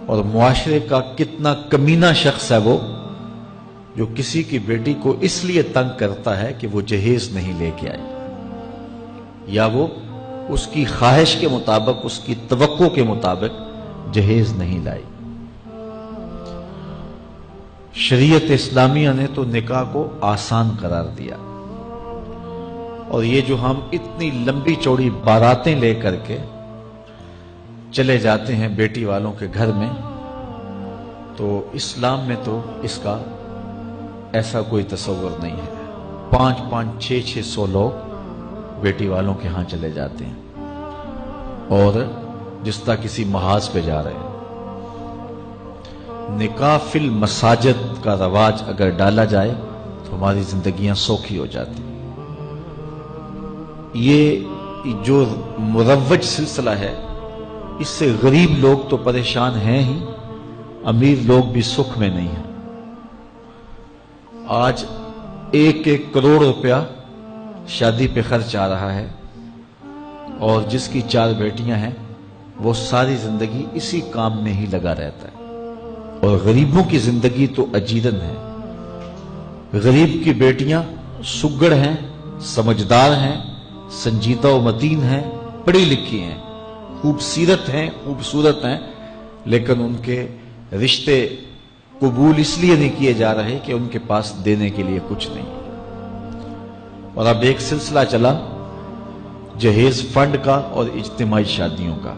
اور معاشرے کا کتنا کمینہ شخص ہے وہ جو کسی کی بیٹی کو اس لیے تنگ کرتا ہے کہ وہ جہیز نہیں لے کے آئی، یا وہ اس کی خواہش کے مطابق، اس کی توقع کے مطابق جہیز نہیں لائی۔ شریعت اسلامیہ نے تو نکاح کو آسان قرار دیا، اور یہ جو ہم اتنی لمبی چوڑی باراتیں لے کر کے چلے جاتے ہیں بیٹی والوں کے گھر میں، تو اسلام میں تو اس کا ایسا کوئی تصور نہیں ہے۔ 500 600 لوگ بیٹی والوں کے ہاں چلے جاتے ہیں اور جس طرح کسی محاذ پہ جا رہے ہیں۔ نکاح فی المساجد کا رواج اگر ڈالا جائے تو ہماری زندگیاں سوکھی ہو جاتی۔ یہ جو مروج سلسلہ ہے، اس سے غریب لوگ تو پریشان ہیں ہی، امیر لوگ بھی سکھ میں نہیں ہیں۔ آج 1 کروڑ روپیہ شادی پہ خرچ آ رہا ہے، اور جس کی 4 بیٹیاں ہیں وہ ساری زندگی اسی کام میں ہی لگا رہتا ہے۔ اور غریبوں کی زندگی تو اجیرن ہے۔ غریب کی بیٹیاں سگڑ ہیں، سمجھدار ہیں، سنجیدہ و متین ہیں، پڑھی لکھی ہیں، خوبصورت ہیں، لیکن ان کے رشتے قبول اس لیے نہیں کیے جا رہے کہ ان کے پاس دینے کے لیے کچھ نہیں۔ اور اب ایک سلسلہ چلا جہیز فنڈ کا اور اجتماعی شادیوں کا،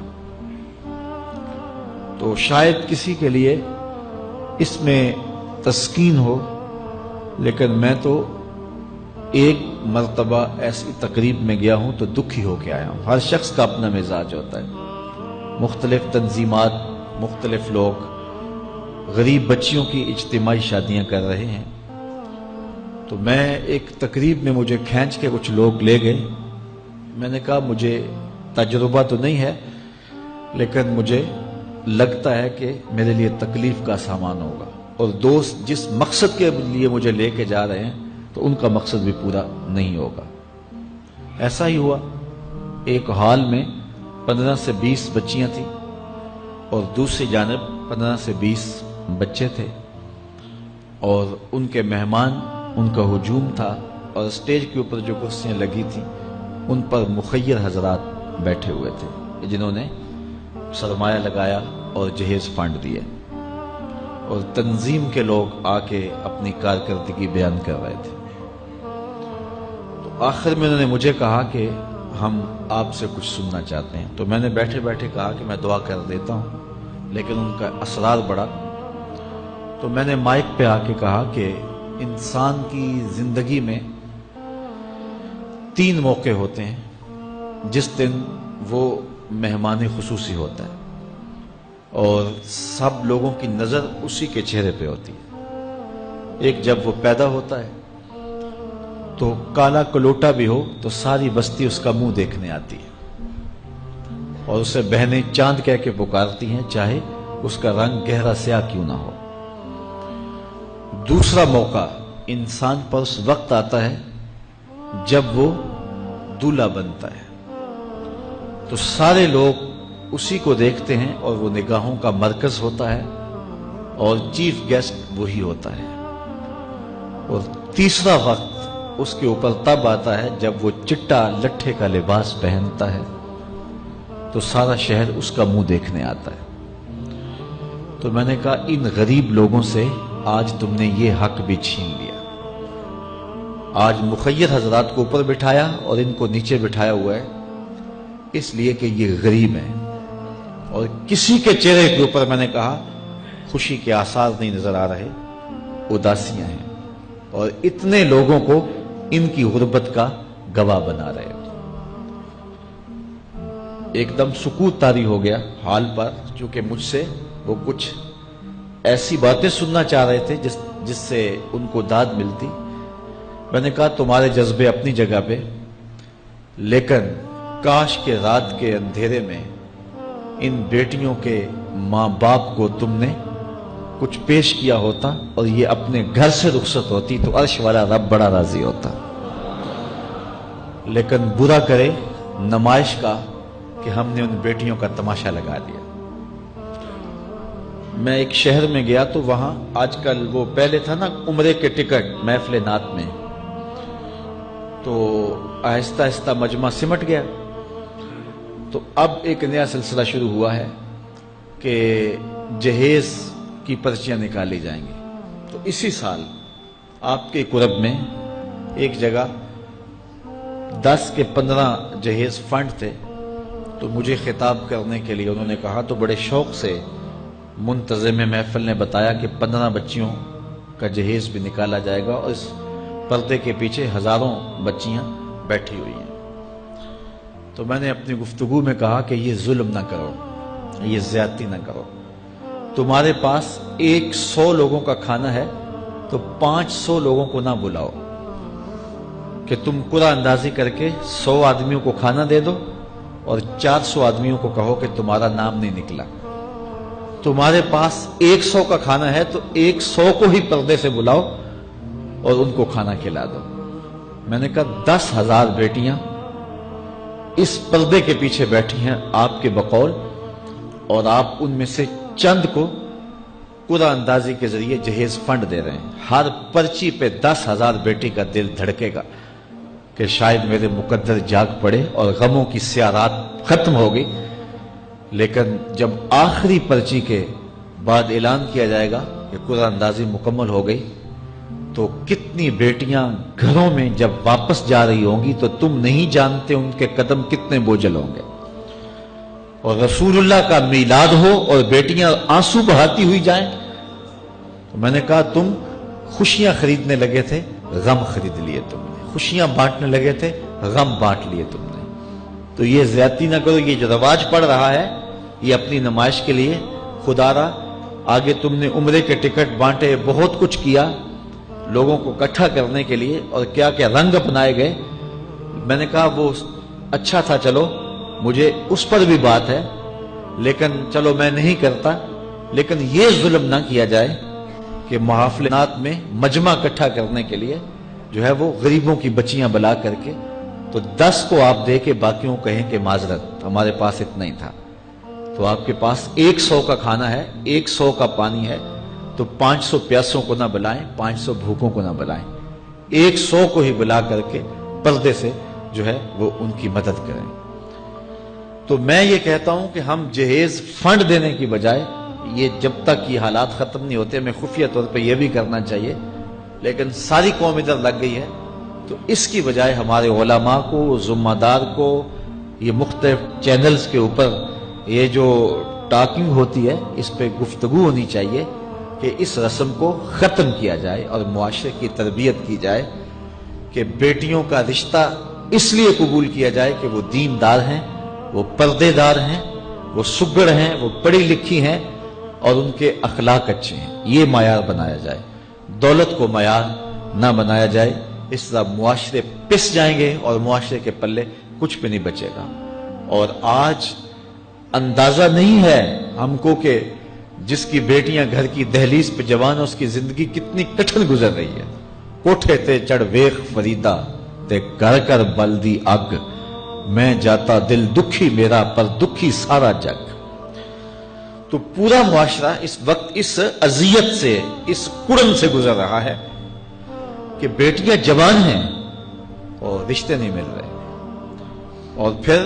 تو شاید کسی کے لیے اس میں تسکین ہو، لیکن میں تو ایک مرتبہ ایسی تقریب میں گیا ہوں تو دکھی ہو کے آیا ہوں۔ ہر شخص کا اپنا مزاج ہوتا ہے، مختلف تنظیمات، مختلف لوگ غریب بچیوں کی اجتماعی شادیاں کر رہے ہیں، تو میں ایک تقریب میں مجھے کھینچ کے کچھ لوگ لے گئے۔ میں نے کہا مجھے تجربہ تو نہیں ہے، لیکن مجھے لگتا ہے کہ میرے لیے تکلیف کا سامان ہوگا، اور دوست جس مقصد کے لیے مجھے لے کے جا رہے ہیں تو ان کا مقصد بھی پورا نہیں ہوگا۔ ایسا ہی ہوا، ایک ہال میں 15 سے 20 بچیاں تھیں، اور دوسری جانب 15 سے 20 بچے تھے، اور ان کے مہمان، ان کا ہجوم تھا، اور اسٹیج کے اوپر جو کرسیاں لگی تھیں ان پر مخیر حضرات بیٹھے ہوئے تھے جنہوں نے سرمایہ لگایا اور جہیز فنڈ دیے، اور تنظیم کے لوگ آ کے اپنی کارکردگی بیان کر رہے تھے۔ تو آخر میں انہوں نے مجھے کہا کہ ہم آپ سے کچھ سننا چاہتے ہیں، تو میں نے بیٹھے بیٹھے کہا کہ میں دعا کر دیتا ہوں، لیکن ان کا اصرار بڑا، تو میں نے مائک پہ آ کے کہا کہ انسان کی زندگی میں 3 موقع ہوتے ہیں جس دن وہ مہمان خصوصی ہوتا ہے، اور سب لوگوں کی نظر اسی کے چہرے پہ ہوتی ہے۔ ایک جب وہ پیدا ہوتا ہے تو کالا کلوٹا بھی ہو تو ساری بستی اس کا منہ دیکھنے آتی ہے، اور اسے بہنیں چاند کہہ کے پکارتی ہیں، چاہے اس کا رنگ گہرا سیاہ کیوں نہ ہو۔ دوسرا موقع انسان پر اس وقت آتا ہے جب وہ دولہا بنتا ہے، تو سارے لوگ اسی کو دیکھتے ہیں، اور وہ نگاہوں کا مرکز ہوتا ہے، اور چیف گیسٹ وہی ہوتا ہے۔ اور تیسرا وقت اس کے اوپر تب آتا ہے جب وہ چٹا لٹھے کا لباس پہنتا ہے، تو سارا شہر اس کا منہ دیکھنے آتا ہے۔ تو میں نے کہا ان غریب لوگوں سے آج تم نے یہ حق بھی چھین لیا۔ آج مخیر حضرات کو اوپر بٹھایا اور ان کو نیچے بٹھایا ہوا ہے، اس لیے کہ یہ غریب ہیں، اور کسی کے چہرے کے اوپر میں نے کہا خوشی کے آثار نہیں نظر آ رہے، اداسیاں ہیں، اور اتنے لوگوں کو ان کی غربت کا گواہ بنا رہے ہو۔ ایک دم سکوت طاری ہو گیا حال پر، چونکہ مجھ سے وہ کچھ ایسی باتیں سننا چاہ رہے تھے جس سے ان کو داد ملتی۔ میں نے کہا تمہارے جذبے اپنی جگہ پہ، لیکن کاش کے رات کے اندھیرے میں ان بیٹیوں کے ماں باپ کو تم نے کچھ پیش کیا ہوتا اور یہ اپنے گھر سے رخصت ہوتی تو عرش والا رب بڑا راضی ہوتا۔ لیکن برا کرے نمائش کا کہ ہم نے ان بیٹیوں کا تماشا لگا دیا۔ میں ایک شہر میں گیا تو وہاں آج کل وہ پہلے تھا نا عمرے کے ٹکٹ محفل نعت میں، تو آہستہ آہستہ مجمع سمٹ گیا، تو اب ایک نیا سلسلہ شروع ہوا ہے کہ جہیز کی پرچیاں نکالی جائیں گی۔ تو اسی سال آپ کے قرب میں ایک جگہ 10 کے 15 جہیز فنڈ تھے، تو مجھے خطاب کرنے کے لیے انہوں نے کہا، تو بڑے شوق سے منتظم محفل نے بتایا کہ 15 بچیوں کا جہیز بھی نکالا جائے گا، اور اس پردے کے پیچھے ہزاروں بچیاں بیٹھی ہوئی ہیں۔ تو میں نے اپنی گفتگو میں کہا کہ یہ ظلم نہ کرو، یہ زیادتی نہ کرو، تمہارے پاس 100 لوگوں کا کھانا ہے تو 500 لوگوں کو نہ بلاؤ کہ تم قرعہ اندازی کر کے 100 آدمیوں کو کھانا دے دو اور 400 آدمیوں کو کہو کہ تمہارا نام نہیں نکلا۔ تمہارے پاس 100 کا کھانا ہے تو 100 کو ہی پردے سے بلاؤ اور ان کو کھانا کھلا دو۔ میں نے کہا 10,000 بیٹیاں اس پردے کے پیچھے بیٹھی ہیں آپ کے بقول، اور آپ ان میں سے چند کو قرعہ اندازی کے ذریعے جہیز فنڈ دے رہے ہیں۔ ہر پرچی پہ 10,000 بیٹی کا دل دھڑکے گا کہ شاید میرے مقدر جاگ پڑے اور غموں کی سیاہ رات ختم ہوگی، لیکن جب آخری پرچی کے بعد اعلان کیا جائے گا کہ قرعہ اندازی مکمل ہو گئی، تو کتنی بیٹیاں گھروں میں جب واپس جا رہی ہوں گی تو تم نہیں جانتے ان کے قدم کتنے بوجھل ہوں گے، اور رسول اللہ کا میلاد ہو اور بیٹیاں آنسو بہاتی ہوئی جائیں۔ تو میں نے کہا تم خوشیاں خریدنے لگے تھے، غم خرید لیے تم نے، خوشیاں بانٹنے لگے تھے، غم بانٹ لیے تم نے۔ تو یہ زیادتی نہ کرو، یہ جو رواج پڑ رہا ہے یہ اپنی نمائش کے لیے، خدا را آگے تم نے عمرے کے ٹکٹ بانٹے، بہت کچھ کیا لوگوں کو اکٹھا کرنے کے لیے، اور کیا کیا رنگ اپنائے گئے۔ میں نے کہا وہ اچھا تھا، چلو مجھے اس پر بھی بات ہے، لیکن چلو میں نہیں کرتا، لیکن یہ ظلم نہ کیا جائے کہ محافلات میں مجمع اکٹھا کرنے کے لیے جو ہے وہ غریبوں کی بچیاں بلا کر کے تو 10 کو آپ دے کے باقیوں کہیں کہ معذرت ہمارے پاس اتنا ہی تھا۔ تو آپ کے پاس 100 کا کھانا ہے، 100 کا پانی ہے، تو 500 پیاسوں کو نہ بلائیں، 500 بھوکوں کو نہ بلائیں، 100 کو ہی بلا کر کے پردے سے جو ہے وہ ان کی مدد کریں۔ تو میں یہ کہتا ہوں کہ ہم جہیز فنڈ دینے کی بجائے، یہ جب تک یہ حالات ختم نہیں ہوتے، ہمیں خفیہ طور پہ یہ بھی کرنا چاہیے، لیکن ساری قوم ادھر لگ گئی ہے، تو اس کی بجائے ہمارے علماء کو، ذمہ دار کو، یہ مختلف چینلز کے اوپر یہ جو ٹاکنگ ہوتی ہے اس پہ گفتگو ہونی چاہیے کہ اس رسم کو ختم کیا جائے اور معاشرے کی تربیت کی جائے کہ بیٹیوں کا رشتہ اس لیے قبول کیا جائے کہ وہ دیندار ہیں، وہ پردے دار ہیں، وہ سگڑ ہیں، وہ پڑھی لکھی ہیں اور ان کے اخلاق اچھے ہیں، یہ معیار بنایا جائے، دولت کو معیار نہ بنایا جائے۔ اس طرح معاشرے پس جائیں گے اور معاشرے کے پلے کچھ بھی نہیں بچے گا۔ اور آج اندازہ نہیں ہے ہم کو کہ جس کی بیٹیاں گھر کی دہلیز پہ جوان، اس کی زندگی کتنی کٹھن گزر رہی ہے۔ کوٹھے تے چڑھ ویخ فریدا تے گھر کر بلدی اگ، میں جاتا دل دکھی میرا پر دکھی سارا جگ۔ تو پورا معاشرہ اس وقت اس اذیت سے، اس کڑن سے گزر رہا ہے کہ بیٹیاں جوان ہیں اور رشتے نہیں مل رہے، اور پھر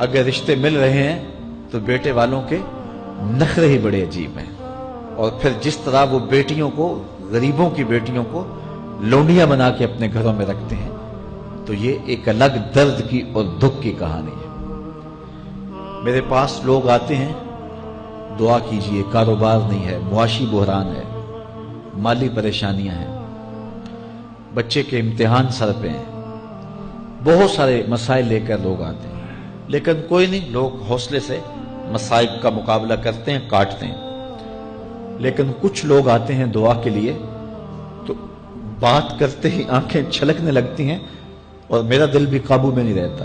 اگر رشتے مل رہے ہیں تو بیٹے والوں کے نخرے ہی بڑے عجیب ہیں، اور پھر جس طرح وہ بیٹیوں کو، غریبوں کی بیٹیوں کو لونڈیاں بنا کے اپنے گھروں میں رکھتے ہیں، تو یہ ایک الگ درد کی اور دکھ کی کہانی ہے۔ میرے پاس لوگ آتے ہیں، دعا کیجئے، کاروبار نہیں ہے، معاشی بحران ہے، مالی پریشانیاں ہیں، بچے کے امتحان سر پہ ہیں، بہت سارے مسائل لے کر لوگ آتے ہیں، لیکن کوئی نہیں، لوگ حوصلے سے مصائب کا مقابلہ کرتے ہیں، کاٹتے ہیں۔ لیکن کچھ لوگ آتے ہیں دعا کے لیے تو بات کرتے ہی آنکھیں چھلکنے لگتی ہیں اور میرا دل بھی قابو میں نہیں رہتا۔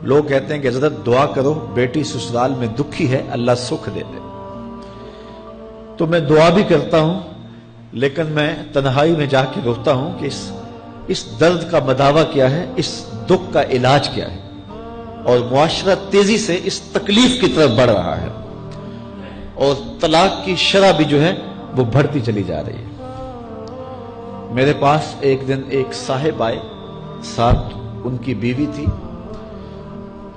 لوگ کہتے ہیں کہ حضرت دعا کرو، بیٹی سسرال میں دکھی ہے، اللہ سکھ دے دے۔ تو میں دعا بھی کرتا ہوں، لیکن میں تنہائی میں جا کے روتا ہوں کہ اس درد کا مداوع کیا ہے، اس دکھ کا علاج کیا ہے، اور معاشرہ تیزی سے اس تکلیف کی طرف بڑھ رہا ہے۔ اور طلاق کی شرح بھی جو ہے وہ بڑھتی چلی جا رہی ہے۔ میرے پاس ایک دن ایک صاحب آئے، ساتھ ان کی بیوی تھی،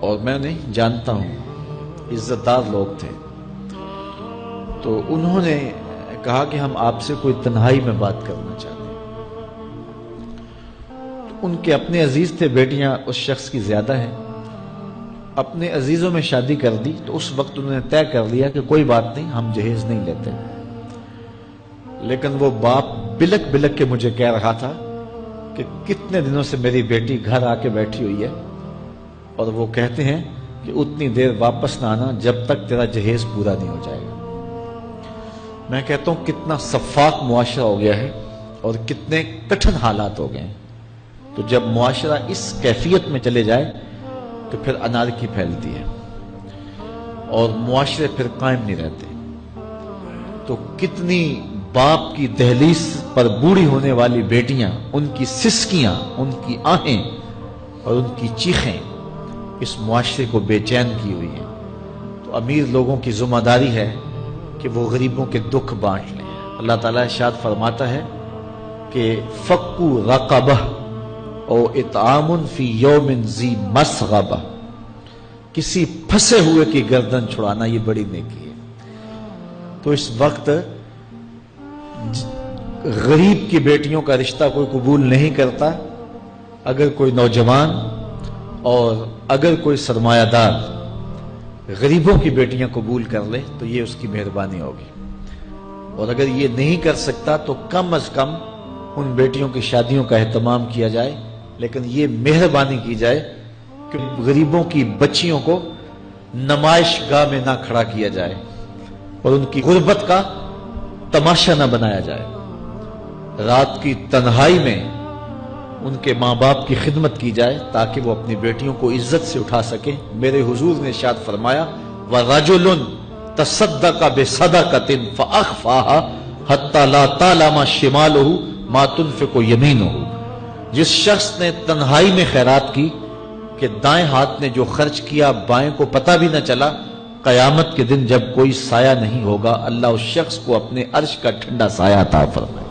اور میں انہیں جانتا ہوں، عزت دار لوگ تھے۔ تو انہوں نے کہا کہ ہم آپ سے کوئی تنہائی میں بات کرنا چاہتے ہیں۔ ان کے اپنے عزیز تھے، بیٹیاں اس شخص کی زیادہ ہیں، اپنے عزیزوں میں شادی کر دی، تو اس وقت انہوں نے طے کر لیا کہ کوئی بات نہیں، ہم جہیز نہیں لیتے۔ لیکن وہ باپ بلک بلک کے مجھے کہہ رہا تھا کہ کتنے دنوں سے میری بیٹی گھر آ کے بیٹھی ہوئی ہے، اور وہ کہتے ہیں کہ اتنی دیر واپس نہ آنا جب تک تیرا جہیز پورا نہیں ہو جائے گا۔ میں کہتا ہوں کتنا صفاق معاشرہ ہو گیا ہے اور کتنے کٹھن حالات ہو گئے ہیں۔ تو جب معاشرہ اس کیفیت میں چلے جائے تو پھر انارکی پھیلتی ہے اور معاشرے پھر قائم نہیں رہتے۔ تو کتنی باپ کی دہلیز پر بوڑھی ہونے والی بیٹیاں، ان کی سسکیاں، ان کی آہیں اور ان کی چیخیں اس معاشرے کو بے چین کی ہوئی ہیں۔ تو امیر لوگوں کی ذمہ داری ہے کہ وہ غریبوں کے دکھ بانٹ لیں۔ اللہ تعالیٰ ارشاد فرماتا ہے کہ فکو رقبہ او اطعام فی یوم ذی مسغبہ، کسی پھنسے ہوئے کی گردن چھڑانا یہ بڑی نیکی ہے۔ تو اس وقت غریب کی بیٹیوں کا رشتہ کوئی قبول نہیں کرتا۔ اگر کوئی نوجوان اور اگر کوئی سرمایہ دار غریبوں کی بیٹیاں قبول کر لے تو یہ اس کی مہربانی ہوگی، اور اگر یہ نہیں کر سکتا تو کم از کم ان بیٹیوں کی شادیوں کا اہتمام کیا جائے، لیکن یہ مہربانی کی جائے کہ غریبوں کی بچیوں کو نمائش گاہ میں نہ کھڑا کیا جائے اور ان کی غربت کا تماشا نہ بنایا جائے۔ رات کی تنہائی میں ان کے ماں باپ کی خدمت کی جائے تاکہ وہ اپنی بیٹیوں کو عزت سے اٹھا سکیں۔ میرے حضور نے ارشاد فرمایا وَرَجُلٌ تَصَدَّقَ بِصَدَقَةٍ فَأَخْفَاهَا حَتَّى لَا تَعْلَمَ شِمَالُهُ مَا تُنْفِقُ يَمِينُهُ، جس شخص نے تنہائی میں خیرات کی کہ دائیں ہاتھ نے جو خرچ کیا بائیں کو پتہ بھی نہ چلا، قیامت کے دن جب کوئی سایہ نہیں ہوگا اللہ اس شخص کو اپنے عرش کا ٹھنڈا سایہ عطا فرمائے۔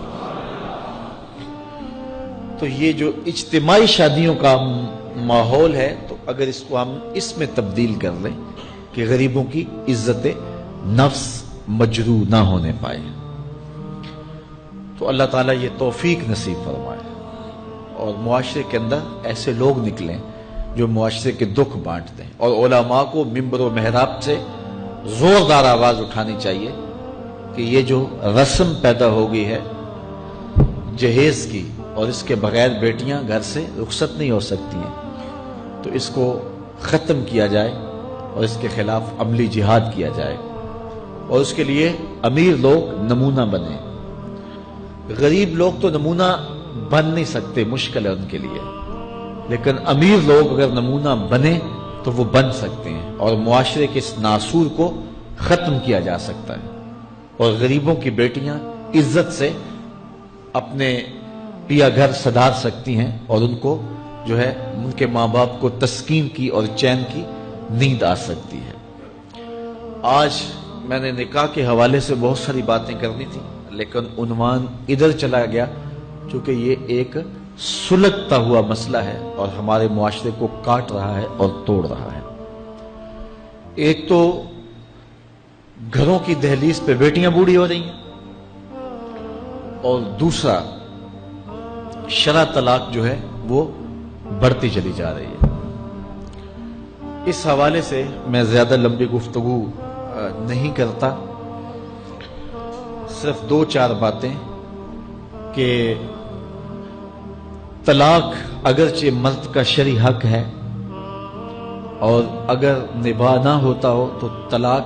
تو یہ جو اجتماعی شادیوں کا ماحول ہے، تو اگر اس کو ہم اس میں تبدیل کر لیں کہ غریبوں کی عزت نفس مجروح نہ ہونے پائے، تو اللہ تعالیٰ یہ توفیق نصیب فرمائے اور معاشرے کے اندر ایسے لوگ نکلیں جو معاشرے کے دکھ بانٹتے ہیں۔ اور علماء کو ممبر و محراب سے زوردار آواز اٹھانی چاہیے کہ یہ جو رسم پیدا ہو گئی ہے جہیز کی، اور اس کے بغیر بیٹیاں گھر سے رخصت نہیں ہو سکتی ہیں، تو اس کو ختم کیا جائے اور اس کے خلاف عملی جہاد کیا جائے، اور اس کے لیے امیر لوگ نمونہ بنیں۔ غریب لوگ تو نمونہ بن نہیں سکتے، مشکل ہے ان کے لیے، لیکن امیر لوگ اگر نمونہ بنے تو وہ بن سکتے ہیں اور معاشرے کے اس ناسور کو ختم کیا جا سکتا ہے، اور غریبوں کی بیٹیاں عزت سے اپنے پیا گھر سدھار سکتی ہیں، اور ان کو جو ہے ان کے ماں باپ کو تسکین کی اور چین کی نیند آ سکتی ہے۔ آج میں نے نکاح کے حوالے سے بہت ساری باتیں کرنی تھی، لیکن عنوان ادھر چلا گیا چونکہ یہ ایک سلگتا ہوا مسئلہ ہے اور ہمارے معاشرے کو کاٹ رہا ہے اور توڑ رہا ہے۔ ایک تو گھروں کی دہلیز پہ بیٹیاں بوڑھی ہو رہی ہیں، اور دوسرا شرع طلاق جو ہے وہ بڑھتی چلی جا رہی ہے۔ اس حوالے سے میں زیادہ لمبی گفتگو نہیں کرتا، صرف دو چار باتیں کہ طلاق اگرچہ مرد کا شرعی حق ہے، اور اگر نباہ نہ ہوتا ہو تو طلاق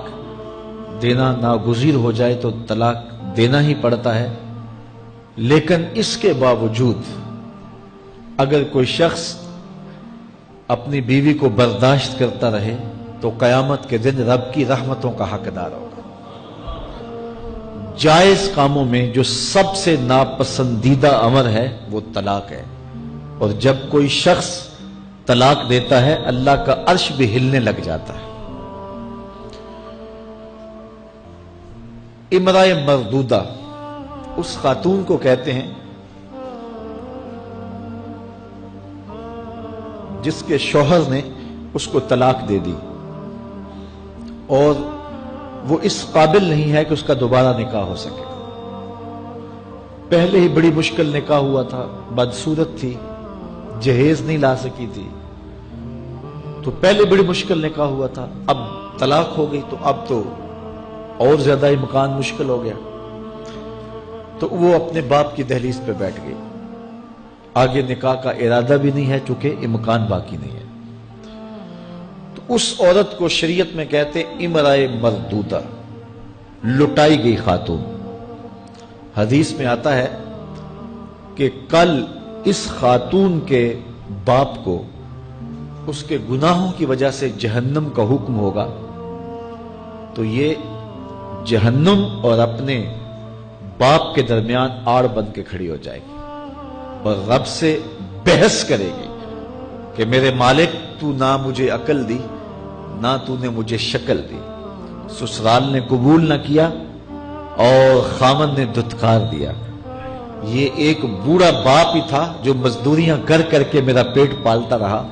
دینا ناگزیر ہو جائے تو طلاق دینا ہی پڑتا ہے، لیکن اس کے باوجود اگر کوئی شخص اپنی بیوی کو برداشت کرتا رہے تو قیامت کے دن رب کی رحمتوں کا حقدار ہوگا۔ جائز کاموں میں جو سب سے ناپسندیدہ امر ہے وہ طلاق ہے، اور جب کوئی شخص طلاق دیتا ہے اللہ کا عرش بھی ہلنے لگ جاتا ہے۔ امرأہ مردودہ اس خاتون کو کہتے ہیں جس کے شوہر نے اس کو طلاق دے دی اور وہ اس قابل نہیں ہے کہ اس کا دوبارہ نکاح ہو سکے. پہلے ہی بڑی مشکل نکاح ہوا تھا، بدصورت تھی، جہیز نہیں لا سکی تھی، تو پہلے بڑی مشکل نکاح ہوا تھا، اب طلاق ہو گئی تو اب تو اور زیادہ ہی مکان مشکل ہو گیا. تو وہ اپنے باپ کی دہلیز پہ بیٹھ گئی. آگے نکاح کا ارادہ بھی نہیں ہے چونکہ امکان باقی نہیں ہے. تو اس عورت کو شریعت میں کہتے امرأہ مردودہ، لٹائی گئی خاتون. حدیث میں آتا ہے کہ کل اس خاتون کے باپ کو اس کے گناہوں کی وجہ سے جہنم کا حکم ہوگا تو یہ جہنم اور اپنے باپ کے درمیان آڑ بن کے کھڑی ہو جائے گی اور رب سے بحث کرے گی کہ میرے مالک تو نہ مجھے عقل دی نہ تو نے مجھے شکل دی. سسرال نے قبول نہ کیا اور خامن نے دھتکار دیا. یہ ایک بوڑھا باپ ہی تھا جو مزدوریاں کر کر کے میرا پیٹ پالتا رہا.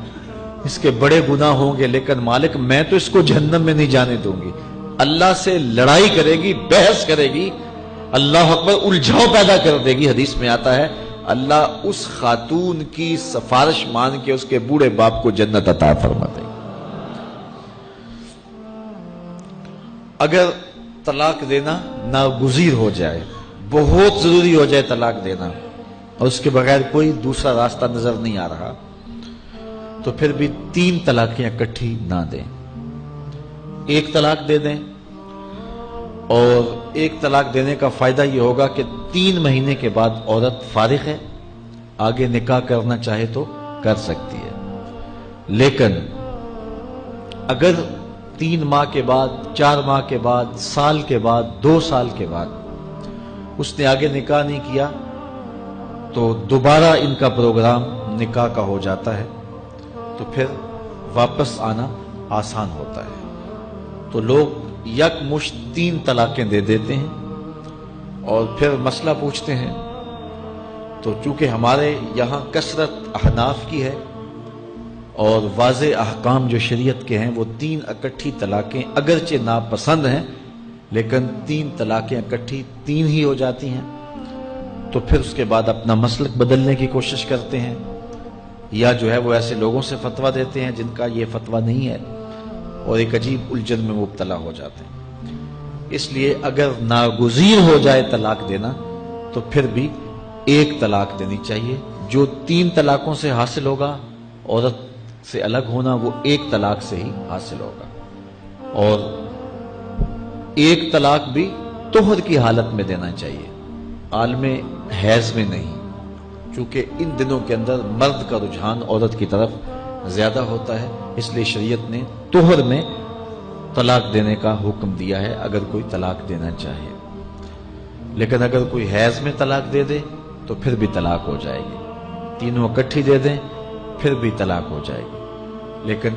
اس کے بڑے گناہ ہوں گے لیکن مالک میں تو اس کو جہنم میں نہیں جانے دوں گی. اللہ سے لڑائی کرے گی، بحث کرے گی، اللہ اکبر، الجھاؤ پیدا کر دے گی. حدیث میں آتا ہے اللہ اس خاتون کی سفارش مان کے اس کے بوڑھے باپ کو جنت عطا فرما دے گی. اگر طلاق دینا ناگزیر ہو جائے، بہت ضروری ہو جائے طلاق دینا اور اس کے بغیر کوئی دوسرا راستہ نظر نہیں آ رہا تو پھر بھی 3 طلاقیں اکٹھی نہ دیں. 1 طلاق دے دیں اور 1 طلاق دینے کا فائدہ یہ ہوگا کہ 3 مہینے کے بعد عورت فارغ ہے، آگے نکاح کرنا چاہے تو کر سکتی ہے. لیکن اگر 3 ماہ کے بعد، 4 ماہ کے بعد، سال کے بعد، 2 سال کے بعد اس نے آگے نکاح نہیں کیا تو دوبارہ ان کا پروگرام نکاح کا ہو جاتا ہے تو پھر واپس آنا آسان ہوتا ہے. تو لوگ یکمشت 3 طلاقیں دے دیتے ہیں اور پھر مسئلہ پوچھتے ہیں. تو چونکہ ہمارے یہاں کثرت احناف کی ہے اور واضح احکام جو شریعت کے ہیں وہ 3 اکٹھی طلاقیں اگرچہ ناپسند ہیں لیکن 3 طلاقیں اکٹھی 3 ہی ہو جاتی ہیں. تو پھر اس کے بعد اپنا مسلک بدلنے کی کوشش کرتے ہیں یا جو ہے وہ ایسے لوگوں سے فتویٰ دیتے ہیں جن کا یہ فتویٰ نہیں ہے اور ایک عجیب الجھن میں مبتلا ہو جاتے ہیں. اس لیے اگر ناگزیر ہو جائے طلاق دینا تو پھر بھی 1 طلاق دینی چاہیے. جو 3 طلاقوں سے حاصل ہوگا عورت سے الگ ہونا وہ 1 طلاق سے ہی حاصل ہوگا. اور 1 طلاق بھی طہر کی حالت میں دینا چاہیے، عالم حیض میں نہیں، چونکہ ان دنوں کے اندر مرد کا رجحان عورت کی طرف زیادہ ہوتا ہے. اس لیے شریعت نے طہر میں طلاق دینے کا حکم دیا ہے اگر کوئی طلاق دینا چاہے. لیکن اگر کوئی حیض میں طلاق دے دے تو پھر بھی طلاق ہو جائے گی. 3 اکٹھی دے دیں پھر بھی طلاق ہو جائے گی. لیکن